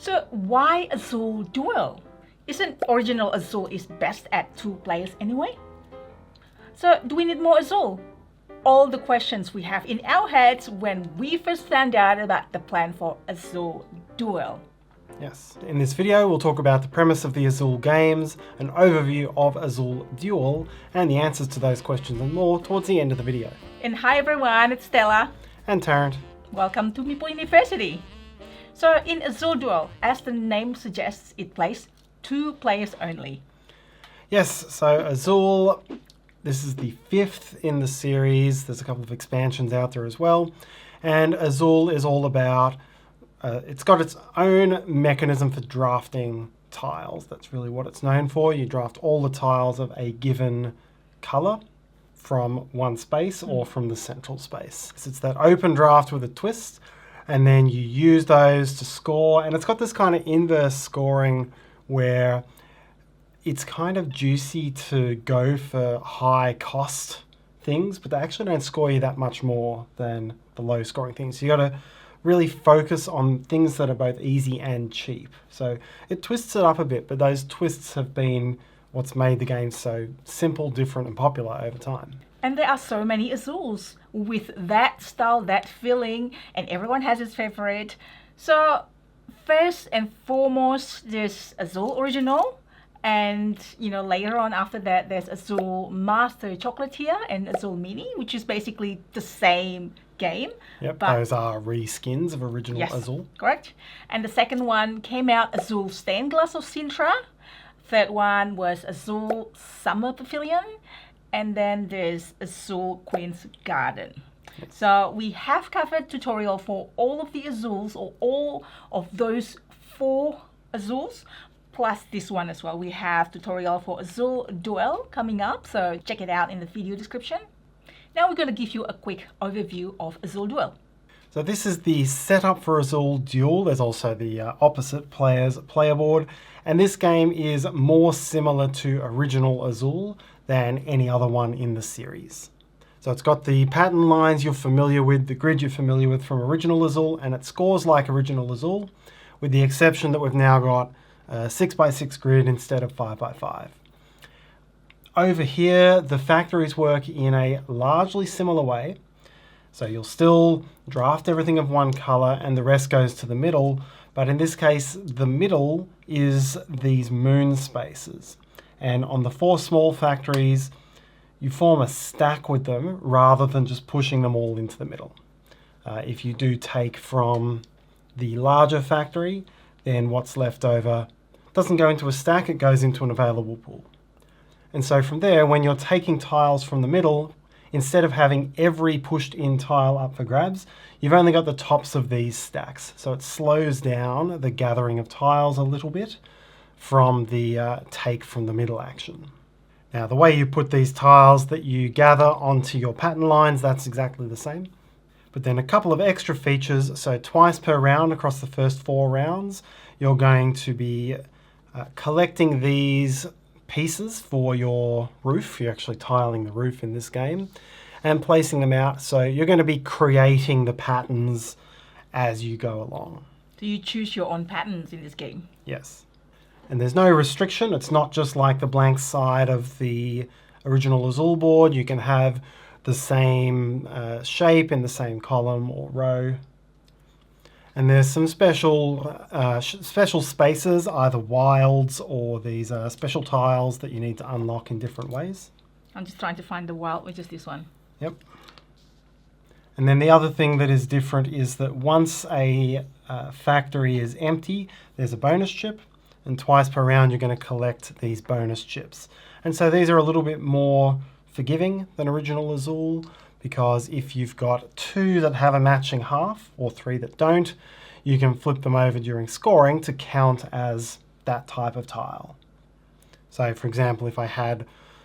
So why Azul Duel? Isn't original Azul is best at 2 players anyway? So do we need more Azul? All the questions we have in our heads when we first found out about the plan for Azul Duel. Yes. In this video, we'll talk about the premise of the Azul games, an overview of Azul Duel, and the answers to those questions and more towards the end of the video. And hi everyone, it's Stella. And Tarrant. Welcome to Meeple University. So in Azul Duel, as the name suggests, it plays 2 players only. Yes, so Azul, this is the 5th in the series. There's a couple of expansions out there as well. And Azul is all about, it's got its own mechanism for drafting tiles. That's really what it's known for. You draft all the tiles of a given color from one space or from the central space. So it's that open draft with a twist, and then you use those to score. And it's got this kind of inverse scoring where it's kind of juicy to go for high cost things, but they actually don't score you that much more than the low scoring things. So you got to really focus on things that are both easy and cheap. So it twists it up a bit, but those twists have been what's made the game so simple, different, and popular over time. And there are so many Azuls with that style, that feeling, and everyone has its favorite. So first and foremost, there's Azul Original, and later on after that, there's Azul Master Chocolatier and Azul Mini, which is basically the same game. Yep, those are reskins of original yes, Azul. Correct. And the second one came out Azul Stained Glass of Sintra. Third one was Azul Summer Pavilion. And then there's Azul Queen's Garden. So we have covered tutorial for all of the Azuls, or all of those 4 Azuls, plus this one as well. We have tutorial for Azul Duel coming up, so check it out in the video description. Now we're going to give you a quick overview of Azul Duel. So this is the setup for Azul Duel. There's also the opposite players player board. And this game is more similar to original Azul than any other one in the series. So it's got the pattern lines you're familiar with, the grid you're familiar with from original Azul, and it scores like original Azul, with the exception that we've now got a 6x6 grid instead of 5x5. Over here, the factories work in a largely similar way. So you'll still draft everything of one color and the rest goes to the middle, but in this case, the middle is these moon spaces. And on the 4 small factories, you form a stack with them rather than just pushing them all into the middle. If you do take from the larger factory, then what's left over doesn't go into a stack, it goes into an available pool. And so from there, when you're taking tiles from the middle, instead of having every pushed in tile up for grabs, you've only got the tops of these stacks. So it slows down the gathering of tiles a little bit from the take from the middle action. Now the way you put these tiles that you gather onto your pattern lines, that's exactly the same. But then a couple of extra features. So twice per round across the first 4 rounds, you're going to be collecting these pieces for your roof. You're actually tiling the roof in this game and placing them out. So you're going to be creating the patterns as you go along. So you choose your own patterns in this game? Yes. And there's no restriction. It's not just like the blank side of the original Azul board. You can have the same shape in the same column or row. And there's some special spaces, either wilds or these special tiles that you need to unlock in different ways. I'm just trying to find the wild, which is this one. Yep. And then the other thing that is different is that once a factory is empty, there's a bonus chip, and twice per round you're going to collect these bonus chips. And so these are a little bit more forgiving than original Azul, because if you've got 2 that have a matching half or 3 that don't, you can flip them over during scoring to count as that type of tile. So for example, if I had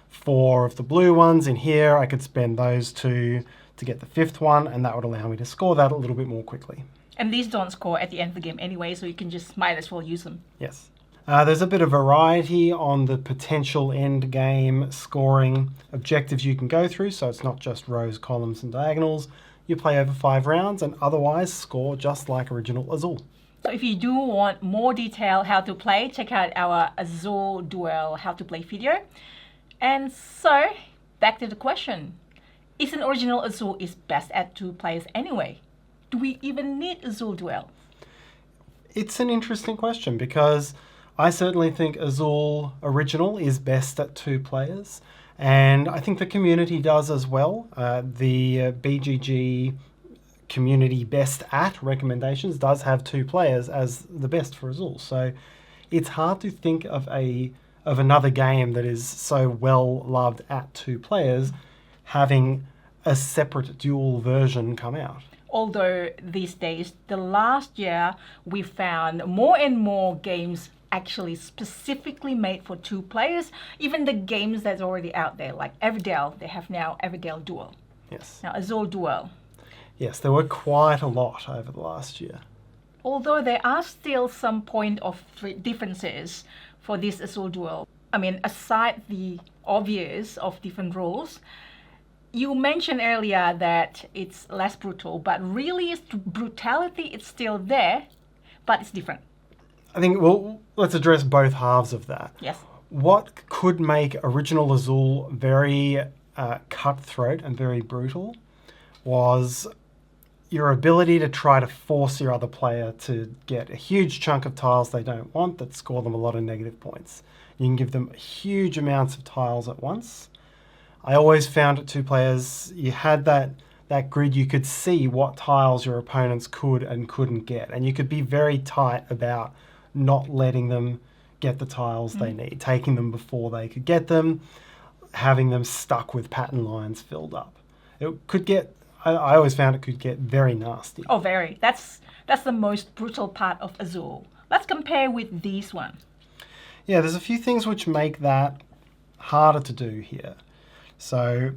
4 of the blue ones in here, I could spend those 2 to get the 5th one, and that would allow me to score that a little bit more quickly. And these don't score at the end of the game anyway, so you can just might as well use them. Yes. There's a bit of variety on the potential end game scoring objectives you can go through, so it's not just rows, columns, and diagonals. You play over 5 rounds and otherwise score just like original Azul. So if you do want more detail how to play, check out our Azul Duel how to play video. And so, back to the question. Is an original Azul is best at 2 players anyway? Do we even need Azul Duel? It's an interesting question because I certainly think Azul Original is best at 2 players, and I think the community does as well. The BGG community best at recommendations does have 2 players as the best for Azul. So it's hard to think of another game that is so well loved at 2 players having a separate dual version come out. Although these days, the last year, we found more and more games actually specifically made for 2 players. Even the games that's already out there, like Everdell, they have now Everdell Duel. Yes. Now Azul Duel. Yes, there were quite a lot over the last year. Although there are still some point of differences for this Azul Duel. I mean, aside the obvious of different rules, you mentioned earlier that it's less brutal, but really brutality is still there, but it's different. I think, well, let's address both halves of that. Yes. What could make original Azul very cutthroat and very brutal was your ability to try to force your other player to get a huge chunk of tiles they don't want that score them a lot of negative points. You can give them huge amounts of tiles at once. I always found at 2 players, you had that grid, you could see what tiles your opponents could and couldn't get. And you could be very tight about not letting them get the tiles they need, taking them before they could get them, having them stuck with pattern lines filled up. It could get, I always found it could get very nasty. Oh, very. That's the most brutal part of Azul. Let's compare with these one. Yeah, there's a few things which make that harder to do here. So,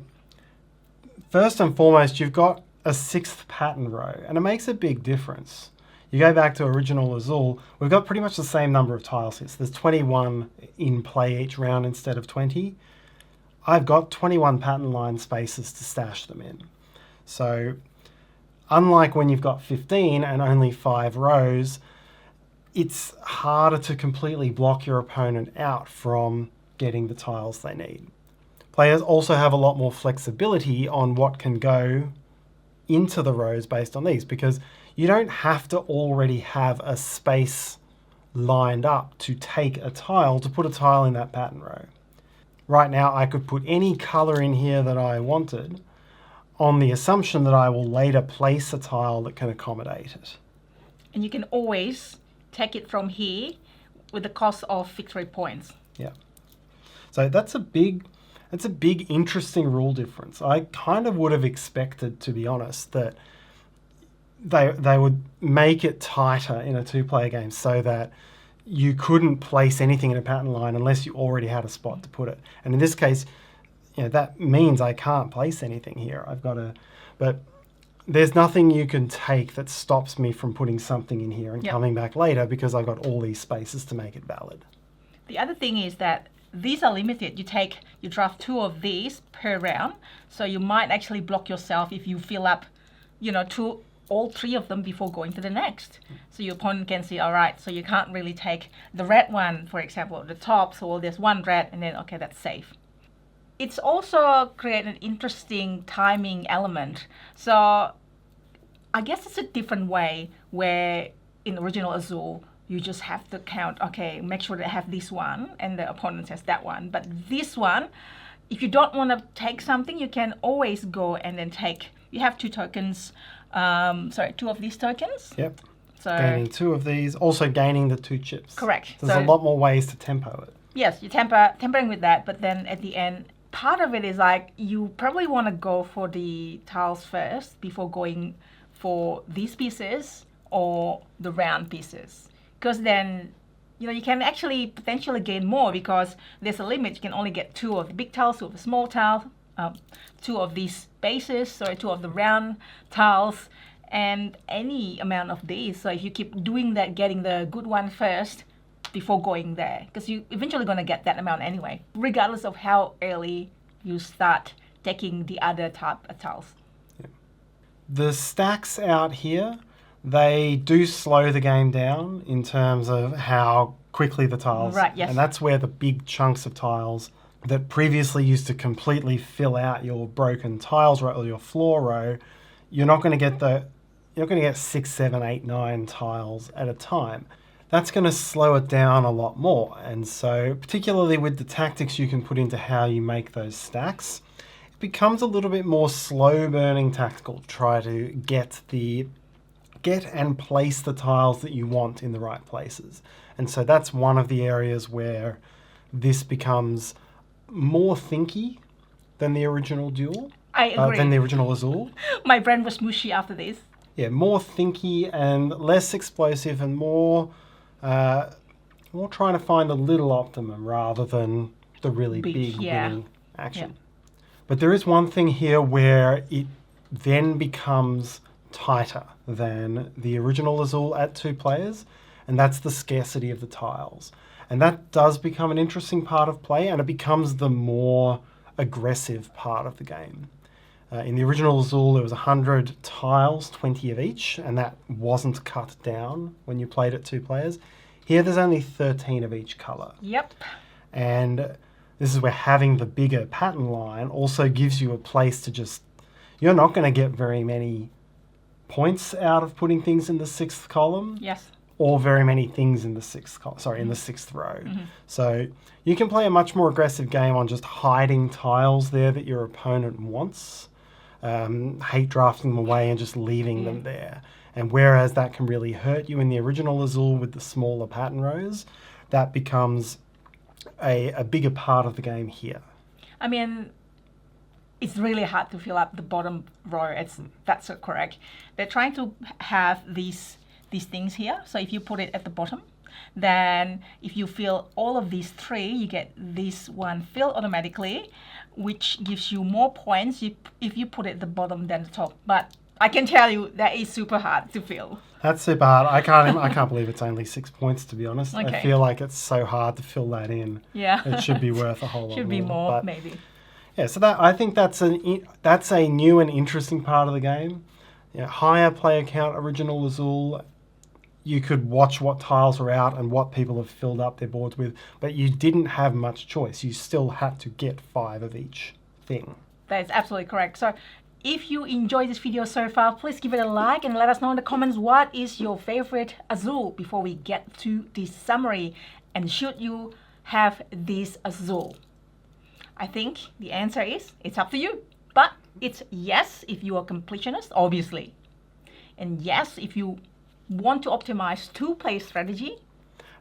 first and foremost, you've got a 6th pattern row, and it makes a big difference. You go back to original Azul, we've got pretty much the same number of tile sets. There's 21 in play each round instead of 20. I've got 21 pattern line spaces to stash them in. So, unlike when you've got 15 and only 5 rows, it's harder to completely block your opponent out from getting the tiles they need. Players also have a lot more flexibility on what can go into the rows based on these, because you don't have to already have a space lined up to take a tile to put a tile in that pattern row. Right now I could put any color in here that I wanted on the assumption that I will later place a tile that can accommodate it. And you can always take it from here with the cost of victory points. Yeah. So that's a big interesting rule difference. I kind of would have expected, to be honest, that they would make it tighter in a 2-player game so that you couldn't place anything in a pattern line unless you already had a spot to put it. And in this case, that means I can't place anything here. But there's nothing you can take that stops me from putting something in here and coming back later because I've got all these spaces to make it valid. The other thing is that these are limited. You draft 2 of these per round, so you might actually block yourself if you fill up, all 3 of them before going to the next. So your opponent can see, all right, so you can't really take the red one, for example, at the top, so there's 1 red, and then, okay, that's safe. It's also created an interesting timing element. So I guess it's a different way where in original Azul, you just have to count, okay, make sure they have this one and the opponent has that one. But this one, if you don't want to take something, you can always go and then take, you have 2 tokens, 2 of these tokens. Yep. So gaining 2 of these, also gaining the 2 chips. Correct. There's a lot more ways to tempo it. Yes, you're tempering with that, but then at the end, part of it is like you probably want to go for the tiles first before going for these pieces or the round pieces. Because then, you can actually potentially gain more because there's a limit. You can only get 2 of the big tiles, 2 of the small tiles, 2 of these bases, 2 of the round tiles, and any amount of these. So if you keep doing that, getting the good one first before going there, because you're eventually going to get that amount anyway, regardless of how early you start taking the other type of tiles. The stacks out here, they do slow the game down in terms of how quickly the tiles... Right, yes. And that's where the big chunks of tiles that previously used to completely fill out your broken tiles row or your floor row, you're not going to get 6, 7, 8, 9 tiles at a time. That's going to slow it down a lot more. And so, particularly with the tactics you can put into how you make those stacks, it becomes a little bit more slow burning tactical to try to get and place the tiles that you want in the right places. And so that's one of the areas where this becomes more thinky than the original Duel. I agree. Than the original Azul. My brain was mushy after this. Yeah, more thinky and less explosive and more trying to find a little optimum rather than the really big winning action. Yeah. But there is one thing here where it then becomes tighter than the original Azul at 2 players, and that's the scarcity of the tiles. And that does become an interesting part of play, and it becomes the more aggressive part of the game. In the original Azul, there was 100 tiles, 20 of each, and that wasn't cut down when you played at 2 players. Here, there's only 13 of each colour. Yep. And this is where having the bigger pattern line also gives you a place to just... You're not going to get very many points out of putting things in the 6th column. Yes. Or very many things in the 6th row. Mm-hmm. So you can play a much more aggressive game on just hiding tiles there that your opponent wants, hate drafting them away and just leaving them there. And whereas that can really hurt you in the original Azul with the smaller pattern rows, that becomes a bigger part of the game here. I mean, it's really hard to fill up the bottom row. That's so correct. They're trying to have these things here. So if you put it at the bottom, then if you fill all of these 3, you get this one filled automatically, which gives you more points if you put it at the bottom than the top. But I can tell you that is super hard to fill. That's super hard. I can't believe it's only 6 points, to be honest. Okay. I feel like it's so hard to fill that in. Yeah. It should be worth a whole lot more. Should be more, but maybe. Yeah, so I think that's a new and interesting part of the game. You know, higher player count original Azul, you could watch what tiles are out and what people have filled up their boards with, but you didn't have much choice. You still had to get 5 of each thing. That is absolutely correct. So if you enjoyed this video so far, please give it a like and let us know in the comments what is your favorite Azul before we get to the summary. And should you have this Azul? I think the answer is it's up to you. But it's yes if you are completionist, obviously. And yes if you want to optimize 2-player strategy.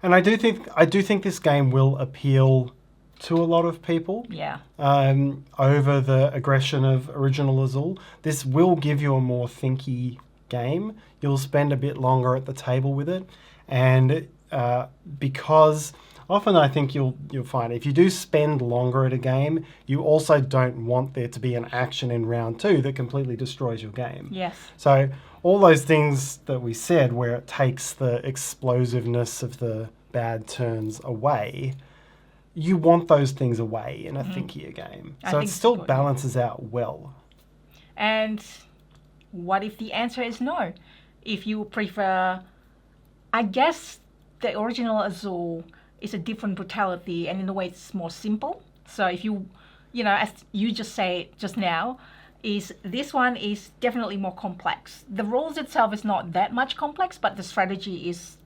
And I do think this game will appeal to a lot of people. Yeah. Over the aggression of original Azul. This will give you a more thinky game. You'll spend a bit longer at the table with it, and because often I think you'll find if you do spend longer at a game, you also don't want there to be an action in round 2 that completely destroys your game. Yes. So all those things that we said where it takes the explosiveness of the bad turns away, you want those things away in a thinkier game. So it still balances out well. And what if the answer is no? If you prefer, I guess the original Azul is a different brutality, and in a way it's more simple. So if you as you just say just now, is this one is definitely more complex. The rules itself is not that much complex, but the strategy is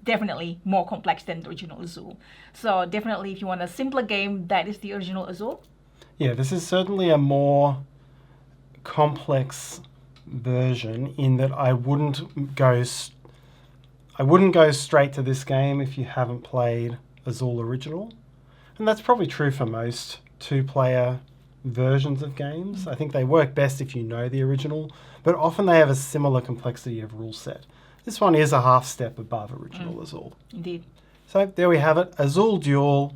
definitely more complex than the original Azul. So definitely if you want a simpler game, that is the original Azul. Yeah, this is certainly a more complex version in that I wouldn't go straight to this game if you haven't played Azul Original. And that's probably true for most 2-player versions of games. I think they work best if you know the original, but often they have a similar complexity of rule set. This one is a half step above original Azul. Indeed. So there we have it. Azul Duel,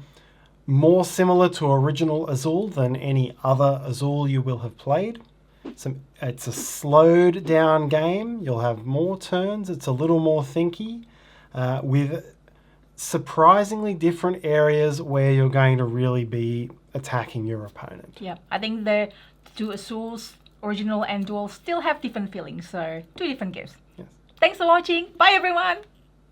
more similar to original Azul than any other Azul you will have played. It's a slowed down game. You'll have more turns. It's a little more thinky, with surprisingly different areas where you're going to really be attacking your opponent. Yeah, I think the 2 Azuls, original and dual, still have different feelings. So 2 different games. Yes. Thanks for watching. Bye everyone.